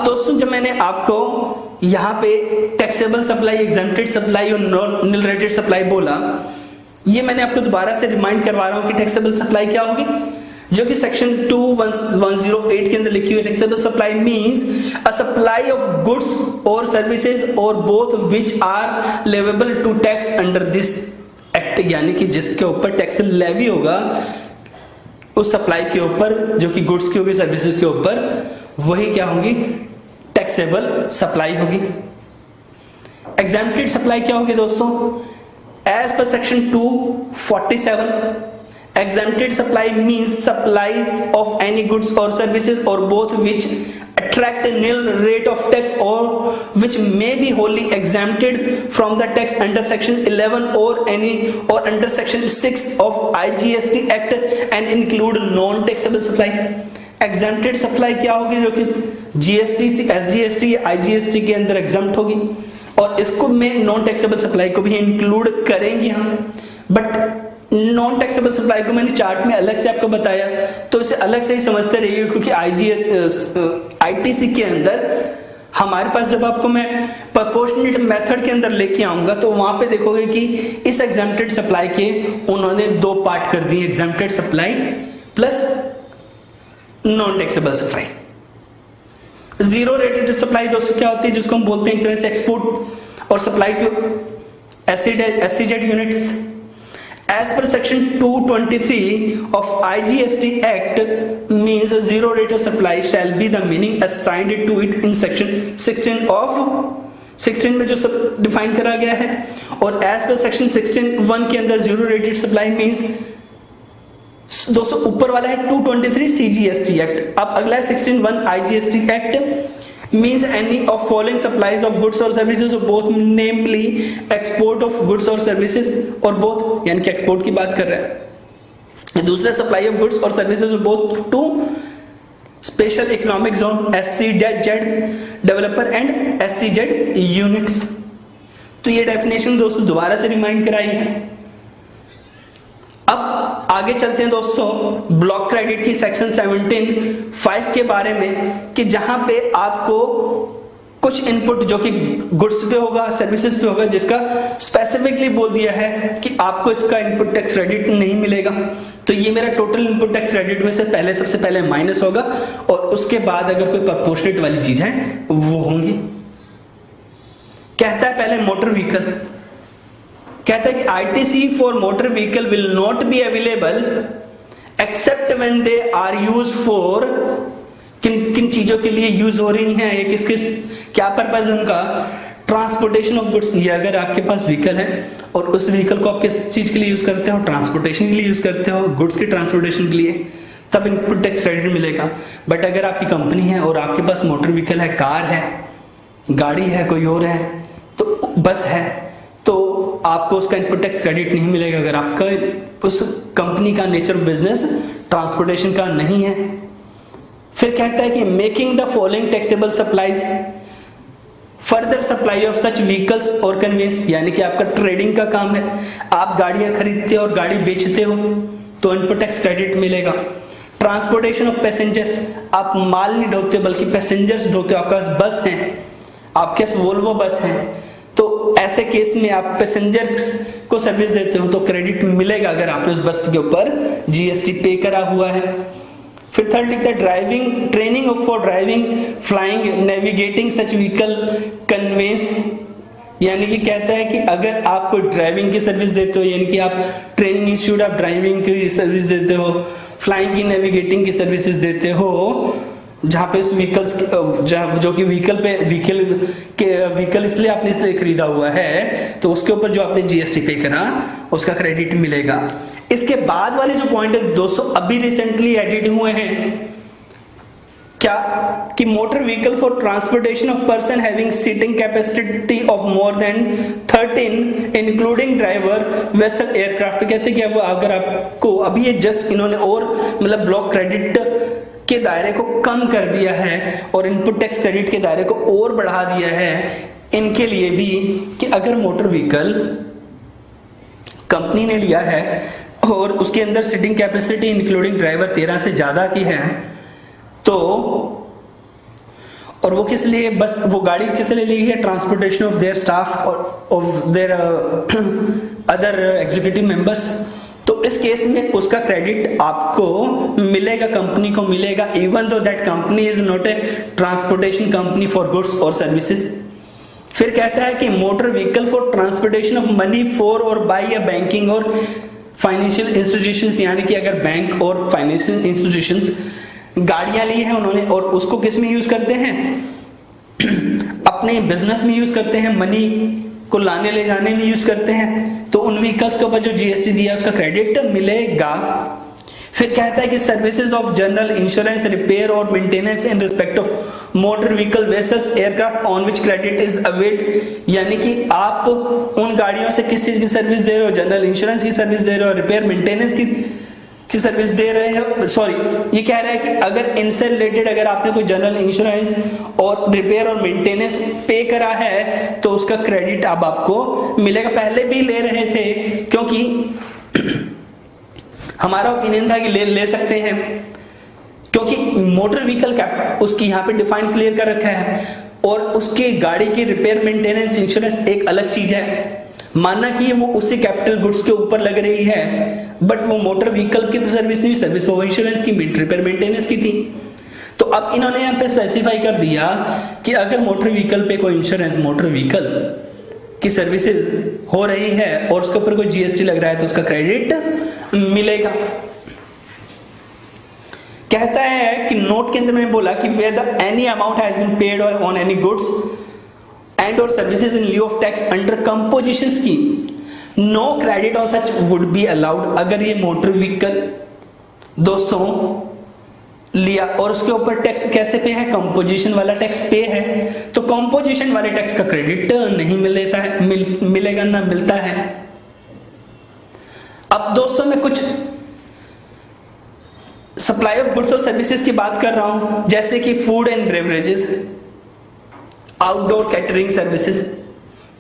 अब दोस्तों जब मैंने आपको यहाँ पे टैक्सेबल सप्लाई, एग्जेम्प्टेड सप्लाई और नॉन रेटेड सप्लाई बोला, ये मैंने आपको दोबारा से रिमाइंड करवा रहा हूं कि टैक्सेबल सप्लाई क्या होगी, जो कि सेक्शन 2108 के अंदर लिखी हुई। Taxable supply means a supply of goods और सर्विसेज और both which are leviable to tax under this act, यानी कि जिसके ऊपर टैक्स लेवी होगा उस सप्लाई के ऊपर, जो कि गुड्स की होगी, सर्विसेज के ऊपर, वही क्या होगी, टैक्सेबल सप्लाई होगी। एग्जेम्प्टेड सप्लाई क्या होगी दोस्तों, as per section 247 exempted supply means supplies of any goods or services or both which attract a nil rate of tax or which may be wholly exempted from the tax under section 11 or under section 6 of IGST Act and include non taxable supply। exempted supply क्या होगी, जो कि GST, SGST या IGST के अंदर exempt होगी, और इसको में नॉन टैक्सेबल सप्लाई को भी इंक्लूड करेंगे हम। बट नॉन टैक्सेबल सप्लाई को मैंने चार्ट में अलग से आपको बताया, तो इसे अलग से ही समझते रहिए, क्योंकि ITC के अंदर हमारे पास जब आपको मैं प्रोपोर्शनेट मेथड के अंदर लेके आऊंगा तो वहां पे देखोगे कि इस एग्जेम्प्टेड सप्लाई के उन्होंने दो पार्ट कर दिए, exempted supply plus non taxable supply. Zero rated supply दोस्तों क्या होती है, जिसको हम बोलते हैं एक तरह से एक्सपोर्ट और supply to SEZ units. As per section 223 of IGST Act means zero rate of supply shall be the meaning assigned to it in section 16 में जो डिफाइन करा गया है, और as per section 16(1) के अंदर zero rated supply means दोस्तों ऊपर वाला है 223 CGST Act, अब अगला है 16(1) IGST Act means any of following supplies of goods or services or both, namely export of goods or services or both, यानी कि एक्सपोर्ट की बात कर रहा है। दूसरा सप्लाई ऑफ गुड्स और services both to special economic zone SCZ developer and SCZ units. तो ये डेफिनेशन दोस्तों दोबारा से रिमाइंड कराई है। अब आगे चलते हैं दोस्तों ब्लॉक क्रेडिट की सेक्शन 17(5) के बारे में, कि जहां पे आपको कुछ इनपुट जो कि गुड्स पे होगा, सर्विसेज पे होगा, जिसका स्पेसिफिकली बोल दिया है कि आपको इसका इनपुट टैक्स क्रेडिट नहीं मिलेगा। तो ये मेरा टोटल इनपुट टैक्स क्रेडिट में से सबसे पहले माइनस होगा, और उसके बाद अगर कोई प्रोपोर्शनेट वाली चीज है वो होंगी। कहता है पहले मोटर व्हीकल, कहता है कि ITC for motor vehicle will not be available except when they are used for, किन चीजों के लिए यूज हो रही हैं, ये किसके क्या पर्पज है उनका, ट्रांसपोर्टेशन ऑफ गुड्स। ये अगर आपके पास व्हीकल है और उस व्हीकल को आप किस चीज के लिए यूज करते हो, ट्रांसपोर्टेशन के लिए यूज करते हो, गुड्स के ट्रांसपोर्टेशन के लिए, तब इनपुट टैक्स क्रेडिट मिलेगा। बट अगर आपकी कंपनी है और आपके पास मोटर व्हीकल है, कार है, गाड़ी है, कोई और है, तो बस है, तो आपको उसका इनपुट टैक्स क्रेडिट नहीं मिलेगा अगर आपका उस कंपनी का नेचर ऑफ बिजनेस ट्रांसपोर्टेशन का नहीं है। फिर कहता है कि making the following taxable supplies further supply of such vehicles और कन्वेंस, यानी कि आपका ट्रेडिंग का काम है, आप गाड़ियां खरीदते हो और गाड़ी बेचते हो तो इनपुट टैक्स क्रेडिट मिलेगा। ट्रांसपोर्टेशन ऑफ पैसेंजर, आप माल नहीं ढोते बल्कि पैसेंजर्स ढोते हो, आपके पास बस है, आपके पास वोल्वो बस है, तो ऐसे केस में आप पैसेंजर्स को सर्विस देते हो तो क्रेडिट मिलेगा अगर आपने उस बस के ऊपर GST पे करा हुआ है। फिर थर्ड लिखता है driving training for driving, flying, navigating such vehicle, conveyance, यानी कि कहता है कि अगर आप कोई ड्राइविंग की सर्विस देते हो, यानी कि आप ट्रेनिंग इंस्टीट्यूट ऑफ ड्राइविंग की सर्विस देते हो, फ्लाइंग की, नेविगेटिंग की सर्विसेज देते हो, जहां पे उस व्हीकल्स जो कि व्हीकल इसलिए आपने इसलिए खरीदा हुआ है तो उसके ऊपर जो आपने GST पे करा उसका क्रेडिट मिलेगा। इसके बाद वाले जो पॉइंट है दोस्तों अभी रिसेंटली एडिड हुए हैं, क्या कि motor vehicle for transportation of person having seating capacity of more than 13 including driver vessel aircraft. कहते हैं कि अब अगर आपको अभी ये जस्ट इन्होंने और मतलब ब्लॉक क्रेडिट के दायरे को कम कर दिया है और इनपुट टैक्स क्रेडिट के दायरे को और बढ़ा दिया है इनके लिए भी, कि अगर मोटर व्हीकल कंपनी ने लिया है और उसके अंदर सीटिंग कैपेसिटी इंक्लूडिंग ड्राइवर 13 से ज्यादा की है, तो और वो किस लिए, बस वो गाड़ी किस लिए ली है, ट्रांसपोर्टेशन ऑफ देयर स्टाफ और of their other executive members. तो इस केस में उसका क्रेडिट आपको मिलेगा, कंपनी को मिलेगा, even though that company is not a transportation company for goods और सर्विसेज। फिर कहता है कि motor vehicle for transportation of money for और बाय अ बैंकिंग और फाइनेंशियल इंस्टीट्यूशंस, यानी कि अगर बैंक और फाइनेंशियल इंस्टीट्यूशंस गाड़ियां ली है उन्होंने और उसको किस में यूज करते हैं, अपने बिजनेस में यूज करते हैं, मनी को लाने ले जाने में यूज करते हैं, तो उन व्हीकल्स के ऊपर जो जीएसटी दिया उसका क्रेडिट मिलेगा। फिर कहता है कि services of general insurance, repair और maintenance in respect of motor vehicle vessels aircraft on which credit is availed, यानी कि आप उन गाड़ियों से किस चीज की सर्विस दे रहे हो, जनरल इंश्योरेंस की सर्विस दे रहे हो, रिपेयर मेंटेनेंस की सर्विस दे रहे हैं। सॉरी, ये कह रहा है कि अगर इनसे रिलेटेड अगर आपने कोई जनरल इंश्योरेंस और रिपेयर और मेंटेनेंस पे करा है तो उसका क्रेडिट अब आपको मिलेगा। पहले भी ले रहे थे क्योंकि हमारा ओपिनियन था कि ले सकते हैं, क्योंकि मोटर व्हीकल कैप उसकी यहां पे डिफाइन क्लियर कर रखा है और उसके गाड़ी की रिपेयर मेंटेनेंस इंश्योरेंस एक अलग चीज है। माना कि वो उससे कैपिटल गुड्स के ऊपर लग रही है, बट वो मोटर व्हीकल की तो सर्विस नहीं, सर्विस वो इंश्योरेंस की, रिपेयर मेंटेनेंस की थी। तो अब इन्होंने यहाँ पे स्पेसिफाई कर दिया कि अगर मोटर व्हीकल पे कोई इंश्योरेंस, मोटर व्हीकल की सर्विसेज हो रही है और उसके ऊपर कोई जीएसटी लग रहा है तो उसका क्रेडिट मिलेगा। कहता है कि नोट के अंदर मैंने बोला कि where the any amount has been paid और on any goods and or services in lieu of tax under composition scheme, no credit on such would be allowed। अगर ये मोटर व्हीकल दोस्तों लिया और उसके ऊपर टैक्स कैसे पे है, कंपोजिशन वाला टैक्स पे है, तो कंपोजिशन वाले टैक्स का क्रेडिट नहीं मिलता है, मिलेगा ना मिलता है। अब दोस्तों मैं कुछ सप्लाई ऑफ गुड्स और सर्विसेज की बात कर रहा हूं, जैसे कि food and beverages, outdoor catering services,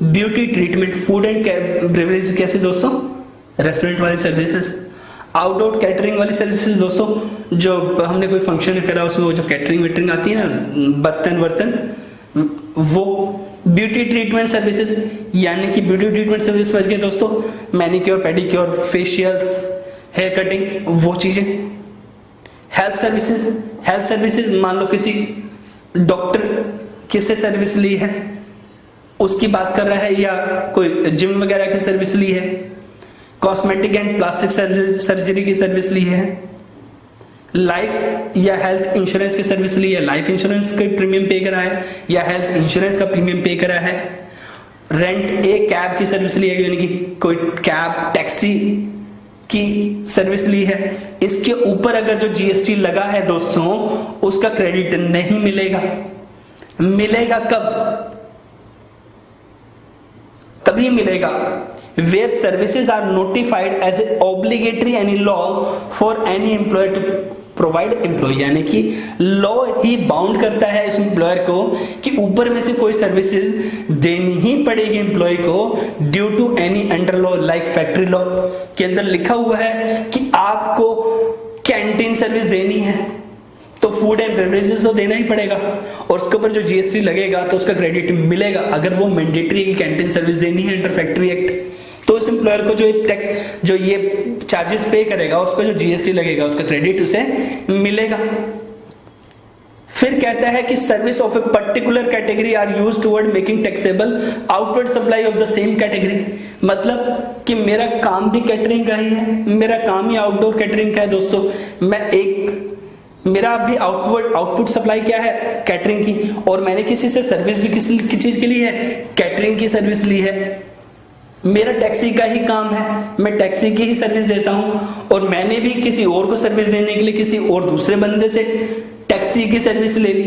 beauty treatment, food and beverage कैसे दोस्तों, रेस्टोरेंट वाली सर्विसेज, आउटडोर कैटरिंग वाली सर्विसेज दोस्तों जो हमने कोई फंक्शन करा उसमें वो जो कैटरिंग वेटरिंग आती है ना, बर्तन वो, ब्यूटी ट्रीटमेंट सर्विसेज, यानी कि ब्यूटी ट्रीटमेंट सर्विस समझ गए दोस्तों, manicure pedicure, facials, hair cutting, वो चीजें। हेल्थ सर्विसेज मान लो किसी डॉक्टर किससे सर्विस ली है उसकी बात कर रहा है, या कोई जिम वगैरह की सर्विस ली है, कॉस्मेटिक एंड प्लास्टिक सर्जरी की सर्विस ली है, लाइफ या हेल्थ इंश्योरेंस की सर्विस ली है, लाइफ इंश्योरेंस का प्रीमियम पे करा है या हेल्थ इंश्योरेंस का प्रीमियम पे करा है, रेंट ए कैब की सर्विस ली है, यानी कि कोई कैब टैक्सी की सर्विस ली है। इसके ऊपर अगर जो जीएसटी लगा है दोस्तों उसका क्रेडिट नहीं मिलेगा। मिलेगा कब, तभी मिलेगा where services are notified as a obligatory any law for any employer to provide employ, यानी कि लॉ ही बाउंड करता है इस एम्प्लॉयर को कि ऊपर में से कोई सर्विसेज देनी ही पड़ेगी एम्प्लॉय को due to any under law, like factory law के अंदर लिखा हुआ है कि आपको कैंटीन सर्विस देनी है तो फूड एंड बेवरेजेस तो देना ही पड़ेगा और उसके ऊपर जो जीएसटी लगेगा तो उसका क्रेडिट मिलेगा। अगर वो मैंडेटरी है कि कैंटीन सर्विस देनी है अंडर फैक्ट्री एक्ट तो इस एम्प्लॉयर को जो टैक्स जो ये चार्जेस पे करेगा उस पर जो जीएसटी लगेगा उसका क्रेडिट उसे मिलेगा। फिर कहता है कि service of a particular category are used toward making taxable outward supply of the same category, मतलब कि मेरा काम भी कैटरिंग का ही है, मेरा काम ही आउटडोर कैटरिंग का है दोस्तों, मैं एक मेरा भी आउटपुट सप्लाई क्या है कैटरिंग की और मैंने किसी से सर्विस भी किसी चीज के लिए है कैटरिंग की सर्विस ली है, मेरा टैक्सी का ही काम है, मैं टैक्सी की ही सर्विस देता हूं और मैंने भी किसी और को सर्विस देने के लिए किसी और दूसरे बंदे से टैक्सी की सर्विस ले ली,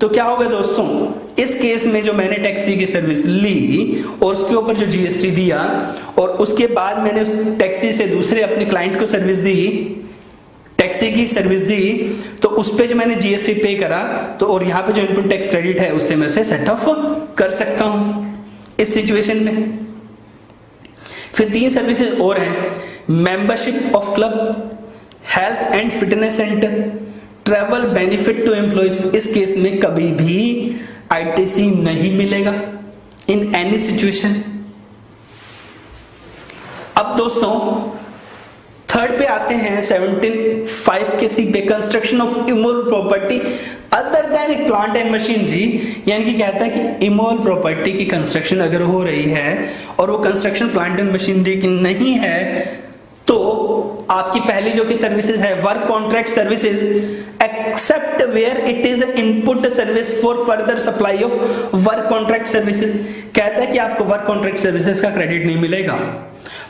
तो क्या होगा दोस्तों, इस केस में जो मैंने टैक्सी की सर्विस ली और उसके ऊपर जो जीएसटी दिया और उसके बाद मैंने उस टैक्सी से दूसरे अपने क्लाइंट को सर्विस दी, टैक्सी की सर्विस दी, तो उस पे जो मैंने जीएसटी पे करा तो और यहाँ पे जो इनपुट टैक्स क्रेडिट है उससे मैं उसे सेट ऑफ कर सकता हूं इस सिचुएशन में। फिर 3 सर्विसेज और हैं, membership of club, health and fitness centre, travel benefit to employees, इस केस में कभी भी आईटीसी नहीं मिलेगा इन एनी सिचुएशन। अब दोस्तों थर्ड पे आते हैं 17(5) के सी पे, construction of immovable property other than plant and machinery, यानी कि कहता है कि इमूवेबल प्रॉपर्टी की कंस्ट्रक्शन अगर हो रही है और वो कंस्ट्रक्शन प्लांट एंड मशीनरी की नहीं है, तो आपकी पहली जो कि सर्विसेज है work contract services, except where it is input service for further supply of work contract services. कहता है कि आपको वर्क कॉन्ट्रैक्ट सर्विसेज का क्रेडिट नहीं मिलेगा।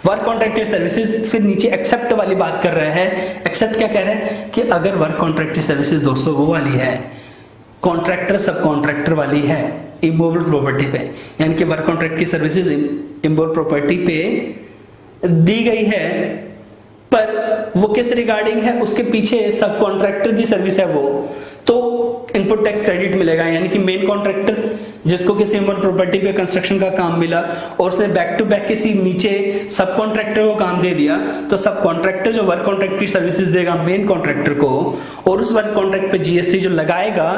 वर्क कॉन्ट्रैक्ट सर्विसेज, फिर नीचे एक्सेप्ट वाली बात कर रहा है। एक्सेप्ट क्या कह रहा है कि अगर वर्क कॉन्ट्रैक्ट सर्विसेज दोस्तों वो वाली है, कॉन्ट्रैक्टर सब कॉन्ट्रैक्टर वाली है इमूवेबल प्रॉपर्टी पे, यानी कि वर्क कॉन्ट्रैक्ट की सर्विसेज इमूवेबल प्रॉपर्टी पे दी गई है, पर वो किस रिगार्डिंग है, उसके पीछे सब कॉन्ट्रैक्टर की सर्विस है वो, तो इनपुट टैक्स क्रेडिट मिलेगा। यानी कि मेन कॉन्ट्रैक्टर जिसको किसी इमूवेबल प्रॉपर्टी पे कंस्ट्रक्शन का काम मिला और उसने बैक टू बैक किसी नीचे सब कॉन्ट्रैक्टर को काम दे दिया, तो सब कॉन्ट्रैक्टर जो वर्क कॉन्ट्रैक्ट की सर्विसेज देगा मेन कॉन्ट्रैक्टर को, और उस वर्क कॉन्ट्रैक्ट पे जीएसटी जो लगाएगा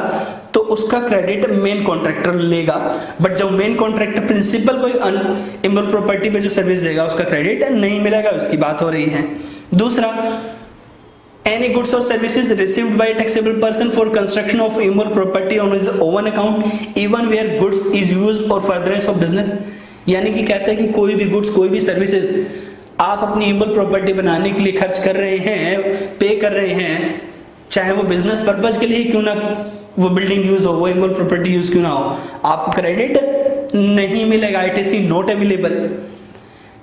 तो उसका क्रेडिट मेन कॉन्ट्रैक्टर लेगा। बट जब मेन कॉन्ट्रैक्टर प्रिंसिपल कोई इमूवेबल प्रॉपर्टी पे जो सर्विस देगा उसका क्रेडिट नहीं मिलेगा, उसकी बात हो रही है। दूसरा, any goods or services received by a taxable person for construction of immovable property on his own account even where goods is used for furtherance of business, यानी कि कहता है कि कोई भी गुड्स कोई भी सर्विसेज आप अपनी इमूवेबल प्रॉपर्टी बनाने के लिए खर्च कर रहे हैं, पे कर रहे हैं, चाहे वो बिजनेस पर्पज के लिए क्यों ना वो बिल्डिंग यूज हो, वो इमूवेबल प्रॉपर्टी यूज क्यों ना हो, आपको क्रेडिट नहीं मिलेगा, आईटीसी नॉट अवेलेबल।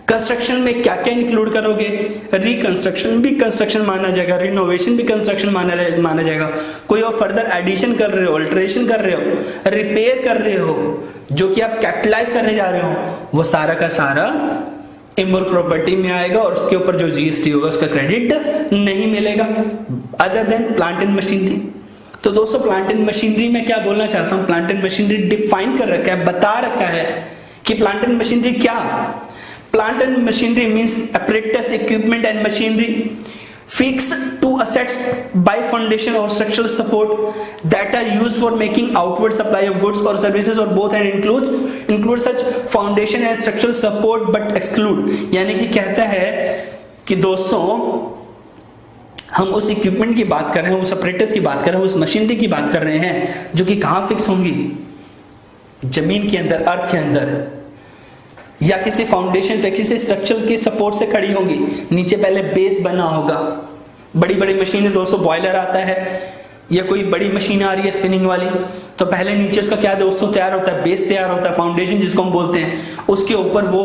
कंस्ट्रक्शन में क्या क्या इंक्लूड करोगे, रिकंस्ट्रक्शन भी कंस्ट्रक्शन माना जाएगा, रिनोवेशन भी कंस्ट्रक्शन माना जाएगा, कोई और फर्दर एडिशन कर रहे हो, अल्टरेशन कर रहे हो, रिपेयर कर रहे हो, जो कि आप कैपिटलाइज करने जा रहे हो, वो सारा का सारा इमूवेबल प्रॉपर्टी में आएगा और उसके ऊपर जो जीएसटी होगा उसका क्रेडिट नहीं मिलेगा other than plant and machinery. तो दोस्तों प्लांट एंड मशीनरी में क्या बोलना चाहता हूं, प्लांट एंड मशीनरी डिफाइन कर रखा है, बता रखा है कि प्लांट एंड मशीनरी क्या। Plant and machinery means apparatus, equipment and machinery fixed to assets by foundation or structural support that are used for making outward supply of goods or services or both, and include such foundation and structural support but exclude, यानी कि कहता है कि दोस्तों हम उस equipment की बात कर रहे हैं, उस apparatus की बात कर रहे हैं, उस मशीनरी की बात कर रहे हैं जो कि कहां फिक्स होंगी, जमीन के अंदर, अर्थ के अंदर, या किसी फाउंडेशन पे किसी स्ट्रक्चर के सपोर्ट से खड़ी होंगी, नीचे पहले बेस बना होगा। बड़ी बड़ी मशीनें दोस्तों, बॉयलर आता है या कोई बड़ी मशीन आ रही है स्पिनिंग वाली, तो पहले नीचे उसका क्या दोस्तों तैयार होता है, बेस तैयार होता है, फाउंडेशन जिसको हम बोलते हैं, उसके ऊपर वो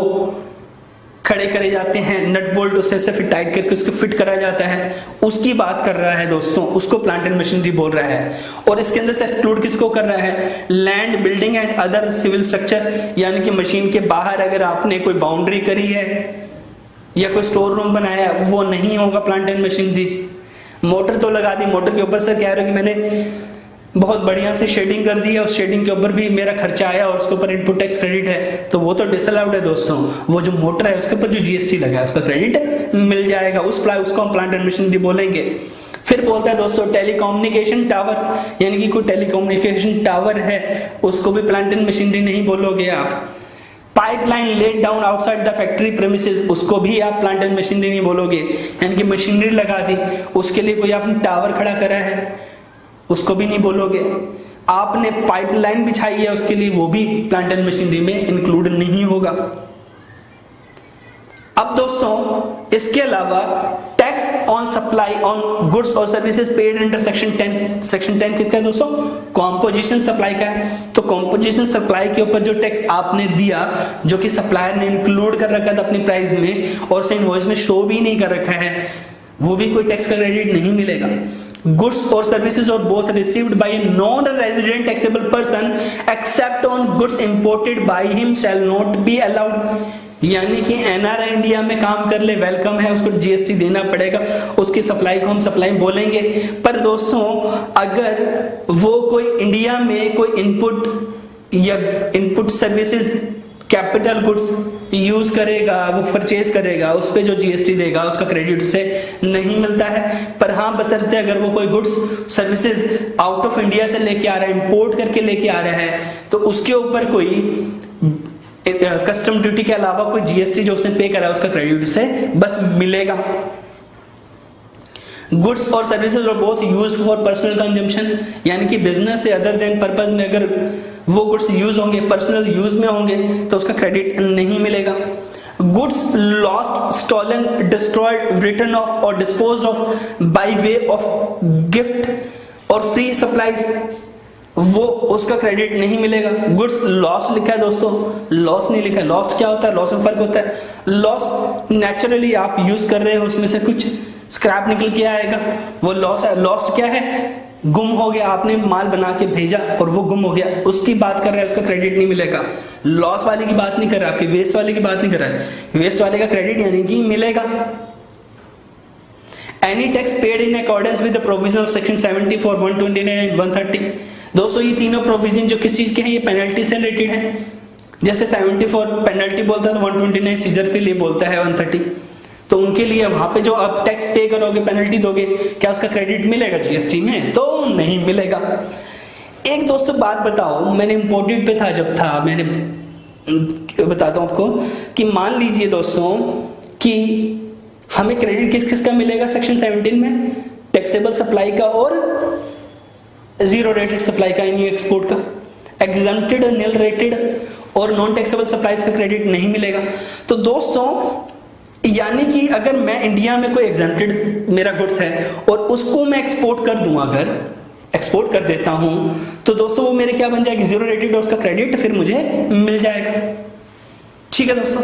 खड़े करे जाते हैं, नट बोल्ट उससे फिर टाइट करके उसको फिट करा जाता है, उसकी बात कर रहा है दोस्तों, उसको प्लांट एंड मशीनरी बोल रहा है। और इसके अंदर से एक्सक्लूड किसको कर रहा है, land, building and other civil structure, यानी कि मशीन के बाहर अगर आपने कोई बाउंड्री करी है या कोई स्टोर रूम बनाया है, वो नहीं होगा प्लांट एंड मशीनरी। मोटर तो लगा दी, मोटर के ऊपर सर कह रहे हो कि मैंने बहुत बढ़िया से शेडिंग कर दी है, उस शेडिंग के ऊपर भी मेरा खर्चा आया और उसके ऊपर इनपुट टैक्स क्रेडिट है, तो वो तो डिसअलाउड है दोस्तों। वो जो मोटर है उसके ऊपर जो जीएसटी लगा है उसका क्रेडिट मिल जाएगा, उसको हम प्लांट एंड मशीनरी बोलेंगे। फिर बोलता है दोस्तों टेलीकम्युनिकेशन टावर, यानी कि कोई टेलीकम्युनिकेशन टावर है उसको भी प्लांट एंड मशीनरी नहीं बोलोगे आप। Pipeline laid down outside the factory premises, उसको भी आप प्लांट एंड मशीनरी नहीं बोलोगे, यानी कि मशीनरी लगा दी, उसके लिए कोई आपने टावर खड़ा करा है उसको भी नहीं बोलोगे। आपने पाइपलाइन बिछाई है उसके लिए, वो भी प्लांट एंड मशीनरी में इंक्लूड नहीं होगा। अब दोस्तों इसके अलावा tax on supply on goods और services paid under section 10, section 10 किसका है दोस्तों, कॉम्पोजिशन सप्लाई का है। तो कॉम्पोजिशन सप्लाई के ऊपर जो टैक्स आपने दिया, जो कि सप्लायर ने इंक्लूड कर रखा था अपनी प्राइस में और उसे इनवॉइस में शो भी नहीं कर रखा है, वो भी कोई टैक्स का क्रेडिट नहीं मिलेगा। Goods or services or both received by a non-resident taxable person except on goods imported by him shall not be allowed, यानी कि एनआरआई इंडिया में काम कर ले, वेलकम है, उसको जीएसटी देना पड़ेगा, उसकी सप्लाई को हम सप्लाई बोलेंगे। पर दोस्तों अगर वो कोई इंडिया में कोई इनपुट या input services capital goods use करेगा, वो परचेज करेगा, उस पे जो जीएसटी देगा उसका क्रेडिट उसे नहीं मिलता है। पर हाँ, बशर्ते अगर वो कोई goods services out of India से लेके आ रहा है, इंपोर्ट करके लेके आ रहा है, तो उसके ऊपर कोई कस्टम ड्यूटी के अलावा कोई जीएसटी जो उसने पे करा है उसका क्रेडिट उसे बस मिलेगा। गुड्स और services are both used for personal consumption, यानी कि बिजनेस से अदर देन पर्पस में अगर वो गुड्स यूज होंगे, पर्सनल यूज में होंगे, तो उसका क्रेडिट नहीं मिलेगा। Goods lost, stolen, destroyed, return off और disposed of by way of gift और फ्री सप्लाईज, वो उसका क्रेडिट नहीं मिलेगा। गुड्स लॉस लिखा है दोस्तों, लॉस नहीं लिखा है। लॉस्ट क्या होता है, लॉस में फर्क होता है। लॉस नेचुरली आप यूज कर रहे हो, उसमें से कुछ स्क्रैप निकल के आएगा, वो लॉस है। लॉस्ट क्या है, गुम हो गया, आपने माल बना के भेजा और वो गुम हो गया, उसकी बात कर रहा है, उसका क्रेडिट नहीं मिलेगा। लॉस वाले की बात नहीं कर रहा, आपकी वेस्ट वाले की बात नहीं कर रहा है। वेस्ट वाले का क्रेडिट यानी कि मिलेगा। Any tax paid in accordance with the provision of section 74, 129 and 130। दोस्तों ये तीनों प्रोविजन जो किस चीज के हैं, ये पेनल्टी से रिलेटेड है। जैसे 74 पेनल्टी बोलता है तो 129 सीजर के लिए बोलता है 130, तो उनके लिए वहां पे जो आप टैक्स पे करोगे, पेनल्टी दोगे, क्या उसका क्रेडिट मिलेगा जीएसटी में? तो नहीं मिलेगा। एक दोस्तों बात बताओ, मैंने इंपोर्टेड पे था जब था, मैंने बताता हूं आपको कि मान लीजिए दोस्तों कि हमें क्रेडिट किस किस का मिलेगा सेक्शन 17 में, टैक्सेबल सप्लाई का और जीरो रेटेड सप्लाई का, यानी एक्सपोर्ट का। एग्जम्प्टेड, नील रेटेड और नॉन टैक्सेबल सप्लाईज का क्रेडिट नहीं मिलेगा। तो दोस्तों यानी कि अगर मैं इंडिया में कोई एग्जम्प्टेड मेरा गुड्स है और उसको मैं एक्सपोर्ट कर दूं, अगर एक्सपोर्ट कर देता हूं, तो दोस्तों वो मेरे क्या बन जाएगी, जीरो रेटेड, और उसका क्रेडिट फिर मुझे मिल जाएगा। ठीक है दोस्तों,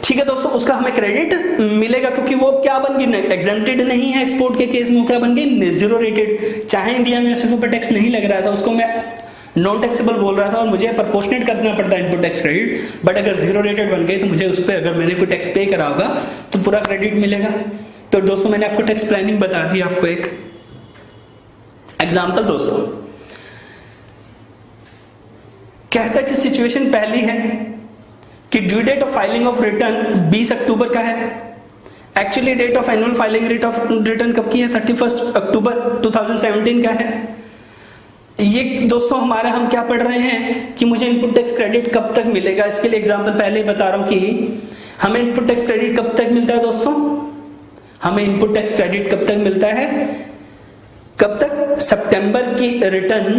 ठीक है दोस्तों, उसका हमें क्रेडिट मिलेगा क्योंकि वो क्या बन गई, एग्जम्प्टेड नहीं है एक्सपोर्ट के केस में, वो क्या बन गई, जीरो रेटेड। चाहे इंडिया में उसके ऊपर टैक्स नहीं लग रहा था, उसको मैं नॉन टैक्सेबल बोल रहा था और मुझे प्रोपोर्शनेट करना पड़ता है इनपुट टैक्स क्रेडिट, बट अगर जीरो रेटेड बन गई तो मुझे उस पर अगर मैंने कोई टैक्स पे करा होगा तो पूरा क्रेडिट मिलेगा। तो दोस्तों मैंने आपको टैक्स प्लानिंग बता दी। आपको एक एग्जांपल दोस्तों कहता है कि सिचुएशन पहली है कि due date of filing of return 20 अक्टूबर का है। Actually date of annual filing rate of return कब की है, 31 अक्टूबर 2017 का है। ये दोस्तों हमारा हम क्या पढ़ रहे हैं कि मुझे इनपुट टैक्स क्रेडिट कब तक मिलेगा। इसके लिए एग्जांपल पहले ही बता रहा हूं कि हमें इनपुट टैक्स क्रेडिट कब तक मिलता है दोस्तों, हमें इनपुट टैक्स क्रेडिट कब तक मिलता है, कब तक, सितंबर की रिटर्न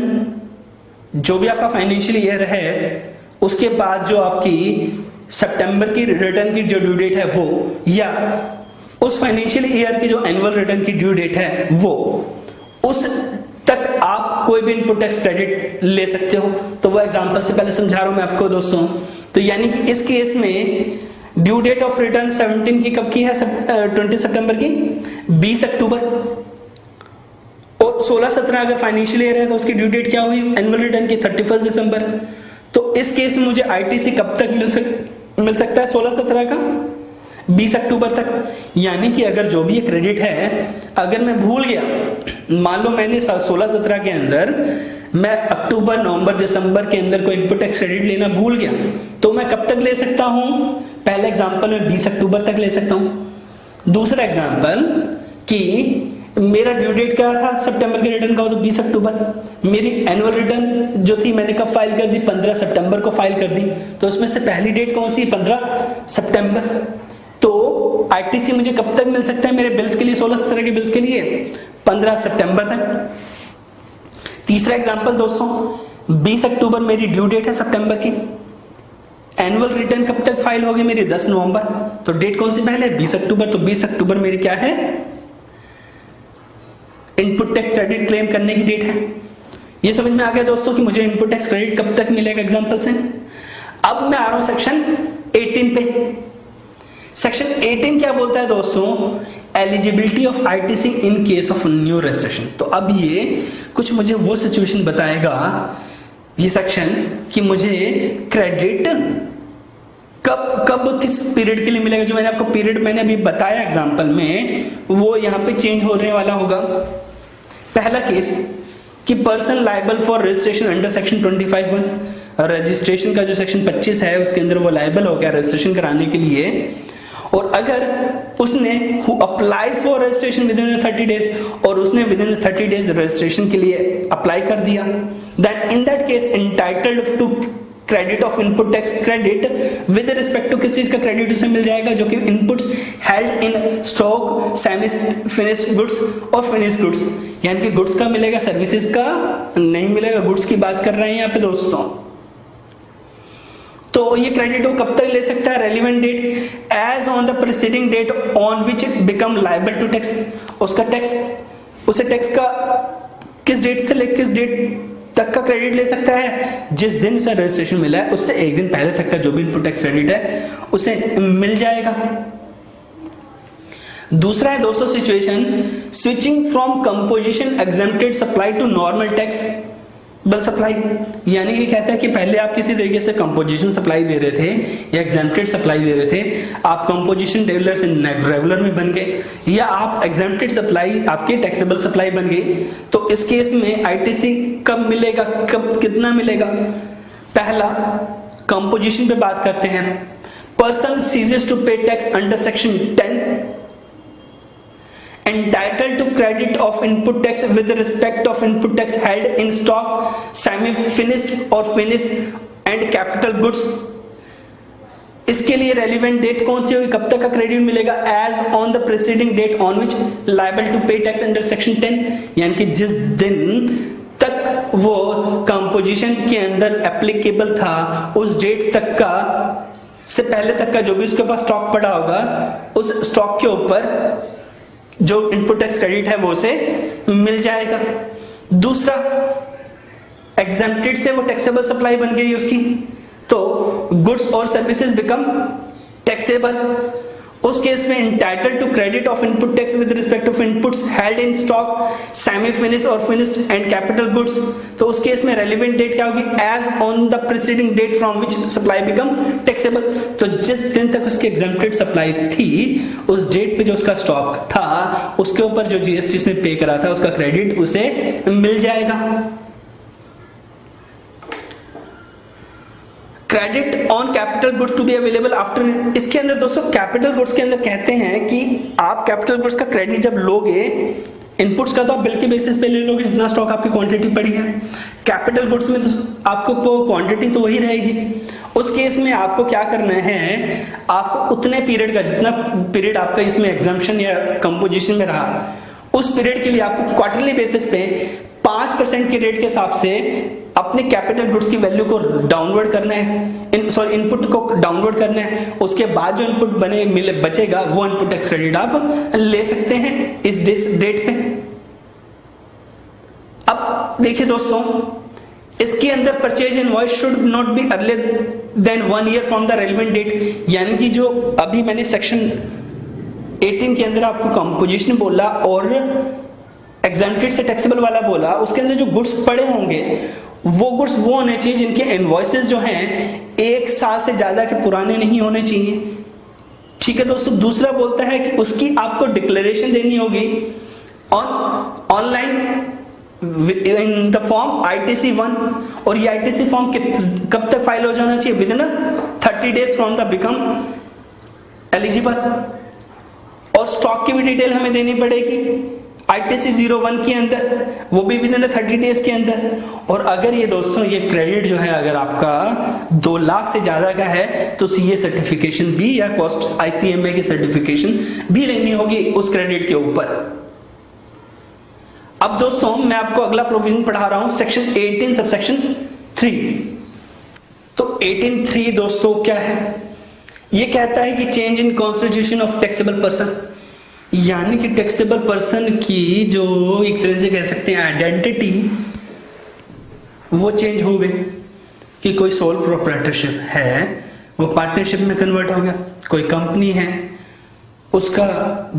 जो भी आपका फाइनेंशियल ईयर है उसके बाद जो आपकी सितंबर की रिटर्न की जो ड्यू डेट है वो, या उस फाइनेंशियल ईयर की जो एनुअल रिटर्न की ड्यू डेट है वो, उस तक आप कोई भी इनपुट टैक्स क्रेडिट ले सकते हो। तो वो एग्जांपल से पहले समझा रहा हूं मैं आपको दोस्तों। तो यानी कि इस केस में ड्यू डेट ऑफ रिटर्न 17 की कब की है, 20 सितंबर की, 20 अक्टूबर, और 16-17 अगर फाइनेंशियल ईयर है तो उसकी ड्यू डेट क्या हुई एनुअल रिटर्न की, 31 दिसंबर। तो इस केस में मुझे आईटीसी कब तक मिल सकता है, 16-17 का 20 अक्टूबर तक। यानी कि अगर जो भी ये क्रेडिट है, अगर मैं भूल गया, मान लो मैंने 16-17 के अंदर मैं अक्टूबर, नवंबर, दिसंबर के अंदर कोई इनपुट टैक्स क्रेडिट लेना भूल गया, तो मैं कब तक ले सकता हूं, पहले एग्जांपल में 20 अक्टूबर तक ले सकता हूं। दूसरा एग्जांपल कि मेरा ड्यू डेट क्या था सितंबर के रिटर्न का, तो 20 अक्टूबर। मेरी एनुअल रिटर्न जो थी मैंने कब फाइल कर दी, 15 सितंबर को फाइल कर दी। तो उसमें से पहली डेट कौन सी, 15 सितंबर। तो आईटीसी मुझे कब तक मिल सकता है मेरे बिल्स के लिए, 16-17 के बिल्स के लिए, 15 सितंबर तक। तीसरा एग्जांपल दोस्तों, 20 अक्टूबर मेरी ड्यू डेट है सितंबर की, एनुअल रिटर्न कब तक फाइल होगी मेरी, 10 नवंबर। तो डेट कौन सी पहले, 20 अक्टूबर। तो 20 अक्टूबर मेरी क्या है, इनपुट टैक्स क्रेडिट क्लेम करने की डेट है। ये समझ में आ गया दोस्तों कि मुझे इनपुट टैक्स क्रेडिट कब तक मिलेगा एग्जांपल से। अब मैं आ रहा हूं सेक्शन 18 पे। सेक्शन 18 क्या बोलता है दोस्तों, eligibility of ITC in case of new registration. तो अब ये कुछ मुझे वो सिचुएशन बताएगा ये सेक्शन कि मुझे क्रेडिट कब किस पीरियड के लिए मिलेगा। जो मैंने आपको पीरियड मैंने अभी बताया एग्जांपल में, वो यहां पे चेंज होने वाला होगा। पहला केस कि person liable for registration under section 25(1), registration का जो सेक्शन 25 है उसके अंदर वो लाइबल हो गया रजिस्ट्रेशन कराने के लिए। और अगर उसने who applies for registration within 30 days और उसने विद इन 30 डेज रजिस्ट्रेशन के लिए अप्लाई कर दिया, then in that case entitled to credit of input tax credit with respect to किस चीज का क्रेडिट उसे मिल जाएगा, जो कि inputs held in stock, semi finished goods और फिनिश्ड गुड्स, यानी कि गुड्स का मिलेगा, सर्विसेज का नहीं मिलेगा। गुड्स की बात कर रहे हैं यहाँ पे दोस्तों। तो ये क्रेडिट वो कब तक ले सकता है, relevant date as on the preceding date on which it become liable to tax. उसका टैक्स, उसे टैक्स का किस डेट से लेकर किस डेट तक का क्रेडिट ले सकता है, जिस दिन उसे रजिस्ट्रेशन मिला है उससे एक दिन पहले तक का जो भी इनपुट टैक्स क्रेडिट है उसे मिल जाएगा। दूसरा है दोस्तों situation switching from composition exempted supply to normal taxable supply, यानी कि कहता है कि पहले आप किसी तरीके से कंपोजिशन सप्लाई दे रहे थे या एग्जेम्प्टेड सप्लाई दे रहे थे, आप कंपोजिशन रेगुलर से रेगुलर में बन गए, या आप एग्जेम्प्टेड सप्लाई आपकी टैक्सेबल सप्लाई बन गई। तो इस केस में आईटीसी कब मिलेगा, कब कितना मिलेगा। पहला कंपोजिशन पे बात करते हैं। Person ceases to pay tax under section 10 entitled to credit of input tax with respect of input tax held in stock, semi finished or finished and capital goods। इसके लिए रेलिवेंट डेट कौन सी होगी, कब तक का क्रेडिट मिलेगा, as on the preceding date on which liable to pay tax under section 10, यानी कि जिस दिन तक वो कंपोजिशन के अंदर एप्लीकेबल था उस डेट तक का से पहले तक का जो भी उसके पास स्टॉक पड़ा होगा उस स्टॉक के ऊपर जो इनपुट टैक्स क्रेडिट है वो उसे मिल जाएगा। दूसरा एग्जेम्प्टेड से वो टैक्सेबल सप्लाई बन गई उसकी, तो गुड्स और सर्विसेज बिकम टैक्सेबल। उस केस में entitled to credit of input tax with respect of inputs held in stock, semi finish और फिनिश्ड एंड कैपिटल गुड्स। तो उस केस में रेलिवेंट डेट क्या होगी, as on the preceding date from which supply become taxable. तो जिस दिन तक उसकी एग्जेम्प्टेड सप्लाई थी उस डेट पे जो उसका स्टॉक था उसके ऊपर जो जीएसटी उसने पे करा था उसका क्रेडिट उसे मिल जाएगा। Credit on capital goods to be available after, इसके अंदर दोस्तों कैपिटल गुड्स के अंदर कहते हैं कि आप कैपिटल गुड्स का क्रेडिट जब लोगे, इनपुट्स का तो आप बिल के बेसिस पे ले लोगे जितना स्टॉक आपकी क्वांटिटी पड़ी है, कैपिटल गुड्स में तो आपको क्वांटिटी तो वही रहेगी। उस केस में आपको क्या करना है, आपको उतने पीरियड का जितना पीरियड आपका इसमें एग्जम्पशन या कंपोजिशन में रहा उस पीरियड के लिए आपको क्वार्टरली बेसिस पे 5% के रेट के हिसाब से अपने कैपिटल गुड्स की वैल्यू को डाउनवर्ड करना है, इनपुट को डाउनवर्ड करना है। उसके बाद जो इनपुट बचेगा वो इनपुट टैक्स क्रेडिट आप ले सकते हैं इस डेट पे। अब देखिए दोस्तों, इसके अंदर purchase invoice should not be earlier than 1 year from the relevant date, यानी कि जो अभी मैंने सेक्शन 18 के अंदर आपको कंपोजिशन बोला और एग्जेम्प्टेड से टैक्सेबल वाला बोला, उसके अंदर जो गुड्स पड़े होंगे वो गुड्स वो होने चाहिए जिनके इनवॉइसेस जो हैं 1 साल से ज्यादा के पुराने नहीं होने चाहिए। ठीक है दोस्तों। दूसरा बोलता है कि उसकी आपको डिक्लेरेशन देनी होगी online in the form ITC1, और ये ITC फॉर्म कब तक फाइल हो जाना चाहिए, with in 30 days from the become eligible. और स्टॉक की भी डिटेल हमें देनी पड़ेगी ITC01 के अंदर, वो भी विद इन 30 डेज के अंदर। और अगर ये दोस्तों ये क्रेडिट जो है अगर आपका 2 लाख से ज्यादा का है तो CA सर्टिफिकेशन भी या कॉस्ट ICMA की सर्टिफिकेशन भी लेनी होगी उस क्रेडिट के ऊपर। अब दोस्तों मैं आपको अगला प्रोविजन पढ़ा रहा हूं, सेक्शन 18 सबसेक्शन 3। तो 18(3) दोस्तों क्या है, ये कहता है कि change in constitution of taxable person, यानी कि टैक्सेबल पर्सन की जो एक तरह से कह सकते हैं आइडेंटिटी वो चेंज हो गई कि कोई सोल प्रोप्राइटरशिप है वो पार्टनरशिप में कन्वर्ट हो गया, कोई कंपनी है उसका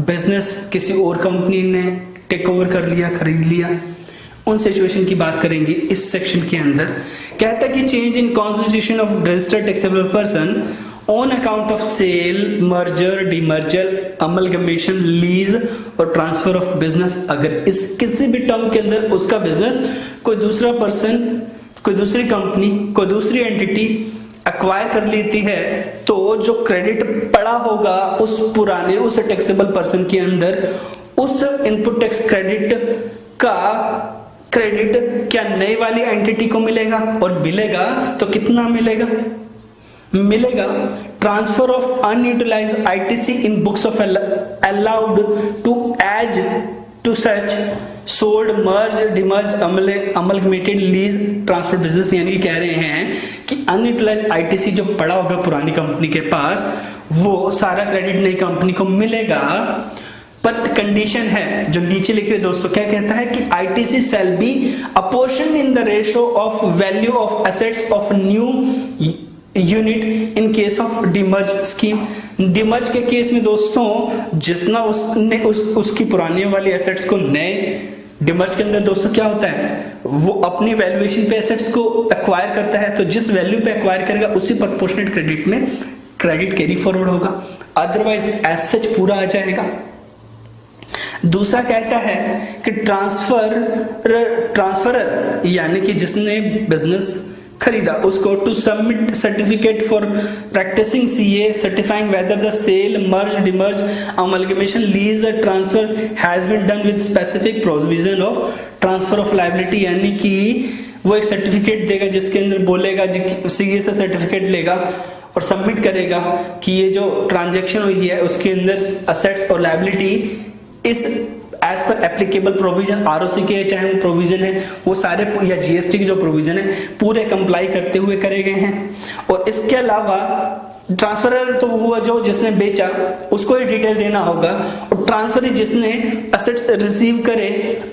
बिजनेस किसी और कंपनी ने टेक ओवर कर लिया, खरीद लिया, उन सिचुएशन की बात करेंगे इस सेक्शन के अंदर। कहता है कि change in constitution of registered taxable person on account of sale, merger, demerger, amalgamation, lease और ट्रांसफर ऑफ बिजनेस। अगर इस किसी भी टर्म के अंदर उसका बिजनेस कोई दूसरा पर्सन, कोई दूसरी कंपनी, कोई दूसरी एंटिटी एक्वायर कर लेती है, तो जो क्रेडिट पड़ा होगा उस पुराने, उस टैक्सेबल पर्सन के अंदर, उस इनपुट टैक्स क्रेडिट का क्रेडिट क्या नई वाली एंटिटी को मिलेगा, और मिलेगा तो कितना मिलेगा? मिलेगा transfer of unutilised ITC in books of allowed to add to such sold, merge, demerge, amalgamated, lease, transfer business. यानी कह रहे हैं कि अनयूटिलाइज्ड आईटीसी जो पड़ा होगा पुरानी कंपनी के पास, वो सारा क्रेडिट नई कंपनी को मिलेगा। पर कंडीशन है जो नीचे लिखे हुए दोस्तों, क्या कहता है कि ITC shall be apportion in the ratio of value of assets of new unit in case of demerge scheme. Demerge के केस में दोस्तों जितना उसने उसकी पुरानी वाली एसेट्स को नए डिमर्ज के अंदर दोस्तों क्या होता है, वो अपनी वैल्यूएशन पे एसेट्स को एक्वायर करता है, तो जिस वैल्यू पे एक्वायर करेगा उसी प्रोपोर्शनेट क्रेडिट में क्रेडिट कैरी फॉरवर्ड होगा, अदरवाइज एज सच पूरा आ जाएगा। दूसरा कहता है कि ट्रांसफरर यानी कि जिसने बिजनेस खरीदा उसको to submit certificate for practising CA certifying whether the sale, merge, demerge, amalgamation, lease, transfer has been done with specific provision of transfer of liability. यानी कि वो एक सर्टिफिकेट देगा जिसके अंदर बोलेगा, सीए से सर्टिफिकेट लेगा और सबमिट करेगा कि ये जो ट्रांजैक्शन हुई है उसके अंदर असेट्स और लायबिलिटी इस as per applicable provision, ROC के चाहे वो प्रोविजन है, वो सारे या जीएसटी के जो प्रोविजन है पूरे कंप्लाई करते हुए करे गए हैं। और इसके अलावा ट्रांसफरर तो वो हुआ जो जिसने बेचा, उसको ही डिटेल देना होगा, और ट्रांसफर जिसने असेट्स रिसीव करे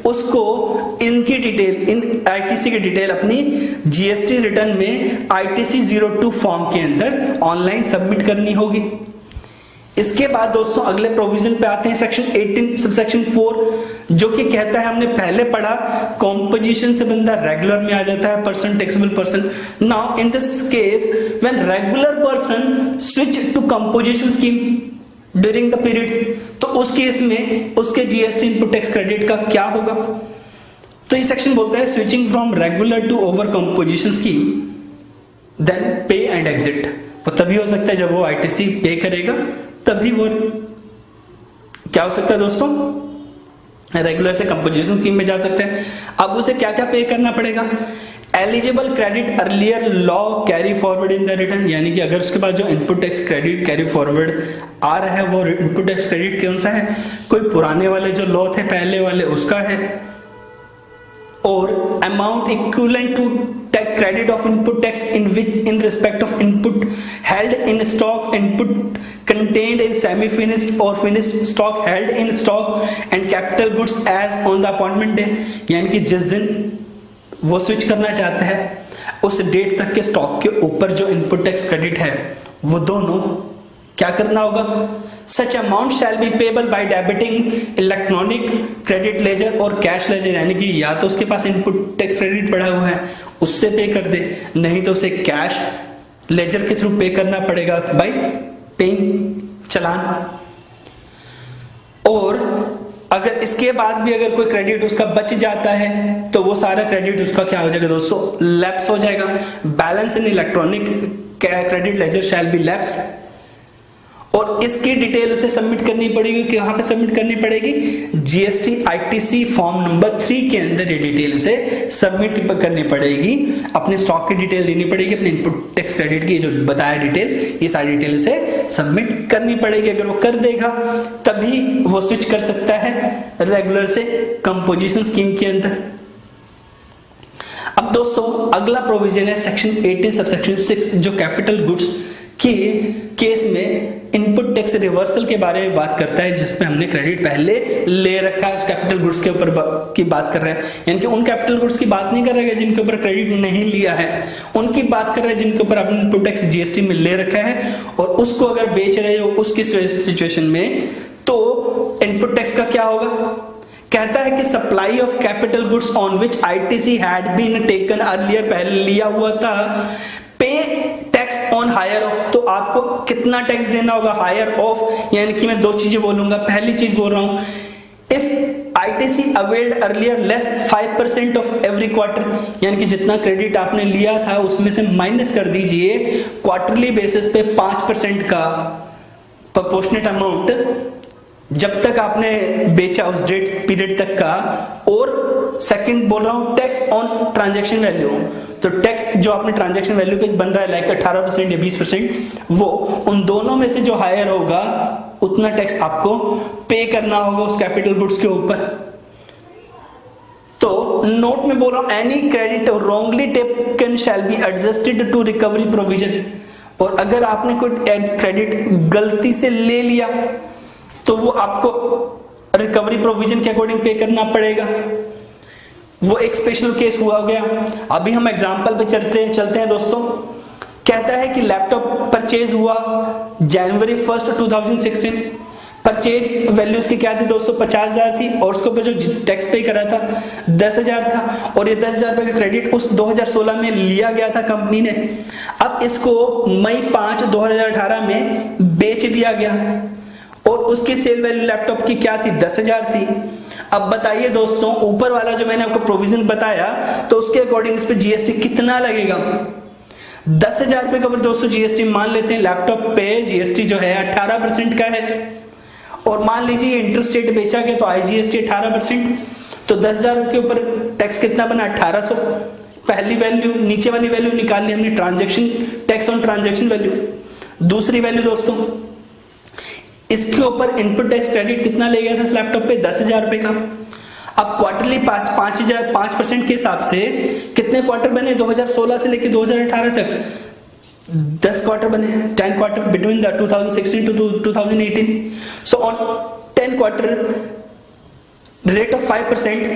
उसको इनकी डिटेल, इन आईटीसी की डिटेल अपनी जीएसटी रिटर्न में आईटीसी 02 फॉर्म के अंदर ऑनलाइन सबमिट करनी होगी। इसके बाद दोस्तों अगले प्रोविजन पे आते हैं, सेक्शन 18 सबसेक्शन 4, जो कि कहता है, हमने पहले पढ़ा कॉम्पोजिशन से बंदा रेगुलर में आ जाता है, person taxable person. Now in this case when regular person switch to composition scheme during the period, तो उस केस में उसके जीएसटी इनपुट टैक्स क्रेडिट का क्या होगा? तो ये सेक्शन बोलता है switching from regular to over composition scheme then pay and exit. वो तभी हो सकता है जब वो आईटीसी पे करेगा, तभी वो क्या हो सकता है दोस्तों, रेगुलर से कंपोजिशन स्कीम में जा सकते हैं। अब उसे क्या क्या पे करना पड़ेगा? Eligible credit earlier law carry forward in the return, यानी कि अगर उसके पास जो input tax credit carry forward आ रहा है वो इनपुट टैक्स क्रेडिट कौन सा है, कोई पुराने वाले जो लॉ थे पहले वाले उसका है, और amount equivalent to credit of input tax in which in respect of input held in stock, input contained in semi finished or finished stock held in stock and capital goods as on the appointment day। यानी कि जिस दिन वो switch करना चाहता है उस date तक के स्टॉक के ऊपर जो इनपुट टैक्स क्रेडिट है वो दोनों क्या करना होगा? Such amount shall be payable by debiting electronic credit ledger और कैश लेजर, यानी कि या तो उसके पास इनपुट टैक्स क्रेडिट पड़ा हुआ है उससे पे कर दे, नहीं तो उसे कैश लेजर के थ्रू पे करना पड़ेगा बाय पेइंग चलान। और अगर इसके बाद भी अगर कोई क्रेडिट उसका बच जाता है तो वो सारा क्रेडिट उसका क्या हो जाएगा दोस्तों? लैप्स हो जाएगा। Balance in electronic credit laser shall be lapse, और इसकी डिटेल उसे सबमिट करनी पड़ेगी। कहां पे सबमिट करनी पड़ेगी? जीएसटी आईटीसी फॉर्म नंबर 3 के अंदर ये डिटेल उसे सबमिट करनी पड़ेगी। अपने स्टॉक की डिटेल देनी पड़ेगी, अपने इनपुट टैक्स क्रेडिट की जो बताया डिटेल, ये सारी डिटेल उसे सबमिट करनी पड़ेगी। अगर वो कर देगा तभी वो स्विच कर सकता है रेगुलर से कंपोजिशन स्कीम के अंदर। अब दोस्तों अगला प्रोविजन है सेक्शन 18 सबसेक्शन 6, जो कैपिटल गुड्स के केस में इनपुट टैक्स रिवर्सल के बारे में बात करता है, जिसमें हमने क्रेडिट पहले ले रखा है, उस कैपिटल गुड्स के ऊपर की बात कर रहे हैं। यानी कि उन कैपिटल गुड्स की बात नहीं कर रहे हैं जिनके ऊपर क्रेडिट नहीं लिया है, उनकी बात कर रहे हैं जिनके ऊपर आपने इनपुट टैक्स जीएसटी में ले रखा है, और उसको अगर बेच रहे हो उसकी सिचुएशन में तो इनपुट टैक्स का क्या होगा? कहता है कि supply of capital goods on which ITC had been taken earlier, पहले लिया हुआ था, pay tax on on higher of, तो आपको कितना टैक्स देना होगा हायर ऑफ, यानी कि मैं दो चीजें बोलूंगा। पहली चीज बोल रहा हूं, if ITC availed earlier less 5% of every quarter, यानी कि जितना क्रेडिट आपने लिया था उसमें से माइनस कर दीजिए क्वार्टरली बेसिस पे 5% का प्रोपोर्शनेट अमाउंट जब तक आपने बेचा उस डेट पीरियड तक का। और सेकंड बोल रहा हूं टैक्स ऑन ट्रांजैक्शन वैल्यू, तो टैक्स जो आपने ट्रांजैक्शन वैल्यू पे बन रहा है लाइक 18% या 20%, वो उन दोनों में से जो हायर होगा उतना टैक्स आपको पे करना होगा उस कैपिटल गुड्स के ऊपर। तो नोट में बोल रहा हूं any credit wrongly taken shall be adjusted to recovery provision, और अगर आपने कोई क्रेडिट गलती से ले लिया तो वो आपको रिकवरी प्रोविजन के अकॉर्डिंग पे करना पड़ेगा। वो एक स्पेशल केस हुआ गया। अभी हम एग्जांपल पे चलते हैं दोस्तों। कहता है कि लैपटॉप परचेज हुआ जनवरी 1 2016, परचेज वैल्यू उसकी क्या थी दोस्तों 50,000 थी, और उसके ऊपर जो टैक्स पे करा था 10,000 था, और ये 10,000 रुपए का क्रेडिट उस 2016 में लिया गया था कंपनी ने। अब इसको मई 5 2018 में बेच दिया गया, और उसकी सेल वैल्यू लैपटॉप की क्या थी 10,000 थी। अब बताइए दोस्तों, ऊपर वाला जो मैंने आपको प्रोविजन बताया तो उसके अकॉर्डिंग इस पे जीएसटी कितना लगेगा? 10,000 रुपए के ऊपर दोस्तों जीएसटी मान लेते हैं, लैपटॉप पे जीएसटी जो है 18% का है, और मान लीजिए इंटरस्टेट बेचा गया तो आईजीएसटी 18%, तो 10,000 के ऊपर टैक्स कितना बना 1800। पहली वैल्यू, नीचे वाली वैल्यू निकाल ली हमने, transaction tax on transaction value. दूसरी वैल्यू दोस्तों, इसके ऊपर इनपुट टैक्स क्रेडिट कितना ले गया था इस लैपटॉप पे 10,000 रुपए का। अब क्वार्टरली 5% के हिसाब से कितने क्वार्टर बने 2016 से लेकर 2018 तक? 10 क्वार्टर बने, 10 quarter between the 2016 to 2018। So on 10 quarter rate of 5%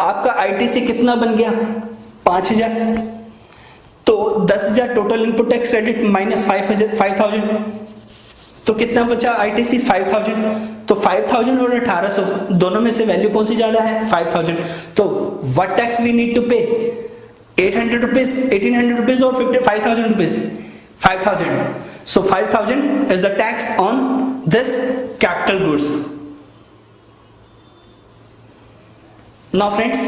आपका आईटीसी कितना बन गया 5,000। तो 10,000 total input tax credit minus 5,000, तो कितना बचा आईटीसी 5,000। तो 5,000 और 1800 दोनों में से वैल्यू कौन सी ज्यादा है 5,000। तो what tax we need to pay 800 rupees, 1,800 rupees और 5,000 rupees 5,000। So 5,000 is the tax on this capital goods. Now friends,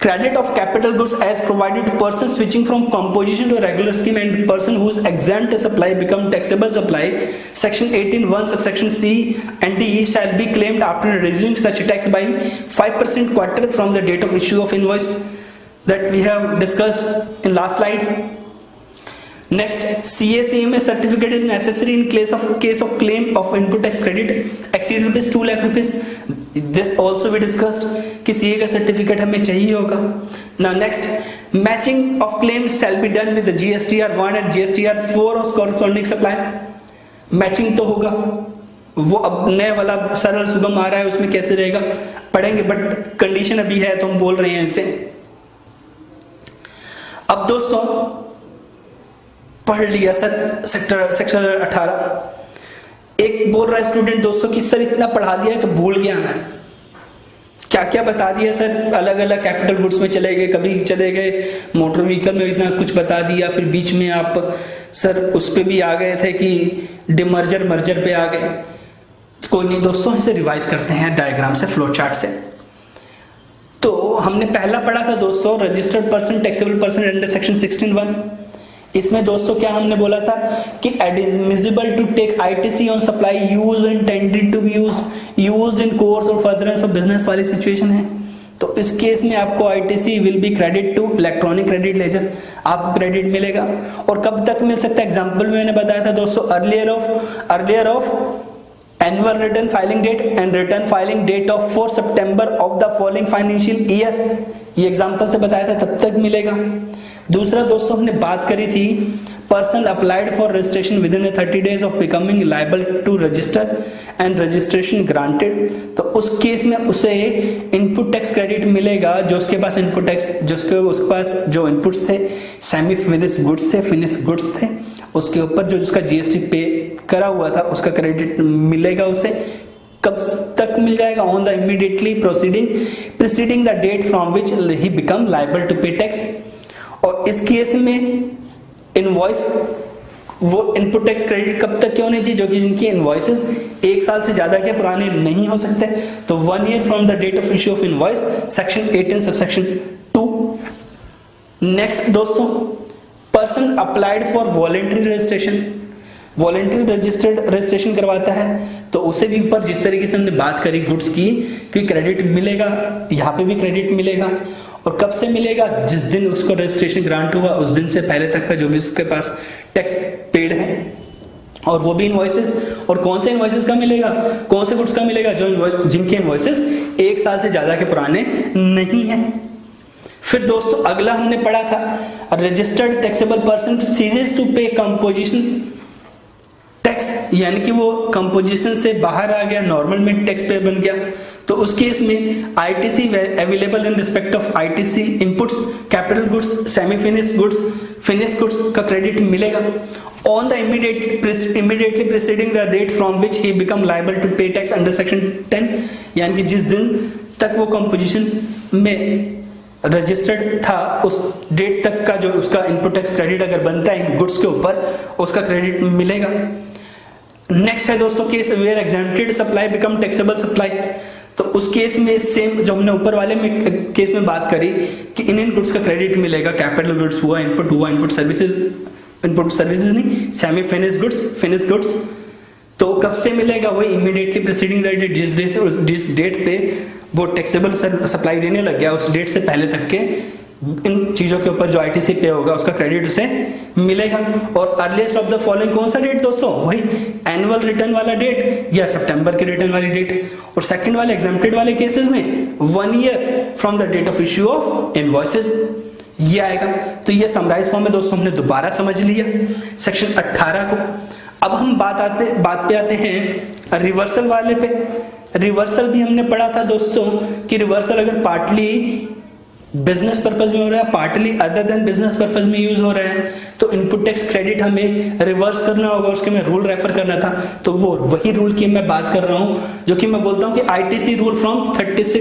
credit of capital goods as provided to person switching from composition to a regular scheme and person whose exempt supply become taxable supply, section 18(1) subsection C and D shall be claimed after reducing such tax by 5% quarter from the date of issue of invoice, that we have discussed in last slide. Next, CA/CMA certificate is necessary in case of claim of input tax credit exceed rupees 2 lakh rupees. This also we discussed कि CA का certificate हमें चाहिए होगा. Now next, matching of claims shall be done with the GSTR 1 and GSTR 4 of corresponding supply. Matching तो होगा, वो अब नया वाला सरल सुगम आ रहा है उसमें कैसे रहेगा पढ़ेंगे, बट कंडीशन अभी है तो हम बोल रहे हैं इसे। अब दोस्तों पढ़ लिया सर सेक्शन 18। एक बोल रहा है स्टूडेंट दोस्तों कि सर इतना पढ़ा दिया है तो भूल गया मैं, क्या क्या बता दिया सर, अलग अलग कैपिटल गुड्स में चले गए, कभी चले गए मोटर व्हीकल में इतना कुछ बता दिया, फिर बीच में आप सर उस पे भी आ गए थे कि डिमर्जर मर्जर पे आ गए। कोई नहीं दोस्तों, इसे रिवाइज करते हैं डायग्राम से, फ्लो चार्ट से। तो हमने पहला पढ़ा था दोस्तों registered person taxable person under section 16(1). इसमें दोस्तों क्या हमने बोला था कि admissible to take ITC on supply use intended to be used in course और फर्दरेंस ऑफ बिजनेस वाली सिचुएशन है। तो इस केस में आपको ITC will be credit to electronic credit ledger, आपको क्रेडिट मिलेगा। और कब तक मिल सकता है? एग्जांपल में मैंने बताया था दोस्तों earlier of annual return filing date and return filing date of 4 September of the following financial year, ये एग्जांपल से बताया था, तब तक मिलेगा। दूसरा दोस्तों हमने बात करी थी person applied for registration within 30 days of becoming liable to register and registration granted, तो उस केस में उसे इनपुट टैक्स क्रेडिट मिलेगा जो उसके पास इनपुट टैक्स उसके पास जो इनपुट्स थे सेमी फिनिश गुड्स थे उसके ऊपर जो उसका जीएसटी पे करा हुआ था उसका क्रेडिट मिलेगा उसे। कब तक मिल जाएगा? On the immediately preceding the date from which he become liable to pay tax. और इस केस में इनवॉइस वो इनपुट टैक्स क्रेडिट कब तक के होने चाहिए, जो कि जिनकी इनवॉइसेस 1 साल से ज्यादा के पुराने नहीं हो सकते, तो 1 year from the date of issue of invoice, section 18 subsection 2। Next दोस्तों, person applied for voluntary registration, voluntary registered registration करवाता है, तो उसे भी ऊपर जिस तरीके से हमने बात करी गुड्स की कि क्रेडिट मिलेगा, यहाँ पे भी क्रेडिट मिलेगा, और कब से मिलेगा, जिस दिन उसको रजिस्ट्रेशन ग्रांट हुआ उस दिन से पहले तक का जो भी उसके पास टैक्स पेड है, और वो भी इनवॉइसेस, और कौन से इनवॉइसेस का मिलेगा, कौन से गुड्स का मिलेगा, जो जिनके इनवॉइसेस 1 साल से ज्यादा के पुराने नहीं है। फिर दोस्तों अगला हमने पढ़ा था, registered taxable person ceases to pay composition tax, यानी कि वो कंपोजिशन से बाहर आ गया, नॉर्मल में टैक्स पे बन गया, तो उस केस में ITC available in respect of ITC inputs, capital goods, semi finish goods, finish goods का क्रेडिट मिलेगा on the immediately preceding the date from which he become liable to pay tax under section 10, यानी कि जिस दिन तक वो composition में registered था उस डेट तक का जो उसका इनपुट टैक्स क्रेडिट अगर बनता है गुड्स के ऊपर, उसका क्रेडिट मिलेगा। नेक्स्ट है दोस्तों case where exempted supply become taxable supply, तो उस केस में सेम जो हमने ऊपर वाले में केस में बात करी कि इन गुड्स का क्रेडिट मिलेगा, कैपिटल गुड्स हुआ, इनपुट सर्विसेज नहीं, semi finish goods, finish goods, तो कब से मिलेगा, वही इमीडिएटली प्रीसीडिंग द डेट, जिस डेट पे वो टैक्सेबल सप्लाई देने लग गया उस डेट से पहले तक के इन चीजों के ऊपर जो आईटीसी पे होगा उसका क्रेडिट उसे मिलेगा। और अर्लीस्ट ऑफ द फॉलोइंग कौन सा डेट दोस्तों, वही एनुअल रिटर्न वाला डेट या सितंबर के रिटर्न वाली डेट, और सेकंड वाले एग्जेम्प्टेड वाले केसेस में 1 year from the date of issue of invoices, ये आएगा। तो ये समराइज फॉर्म में दोस्तों हमने दोबारा समझ लिया सेक्शन 18 को। अब हम बात पे आते हैं रिवर्सल वाले पे। रिवर्सल भी हमने पढ़ा था दोस्तों कि रिवर्सल अगर पार्टली बिजनेस पर्पज में हो रहा है, partly other than business purpose में यूज हो रहा है, तो इनपुट टैक्स क्रेडिट हमें रिवर्स करना होगा, उसके मैं रूल रेफर करना था, तो वो वही रूल की मैं बात कर रहा हूं जो कि मैं बोलता हूं कि आईटीसी रूल फ्रॉम 36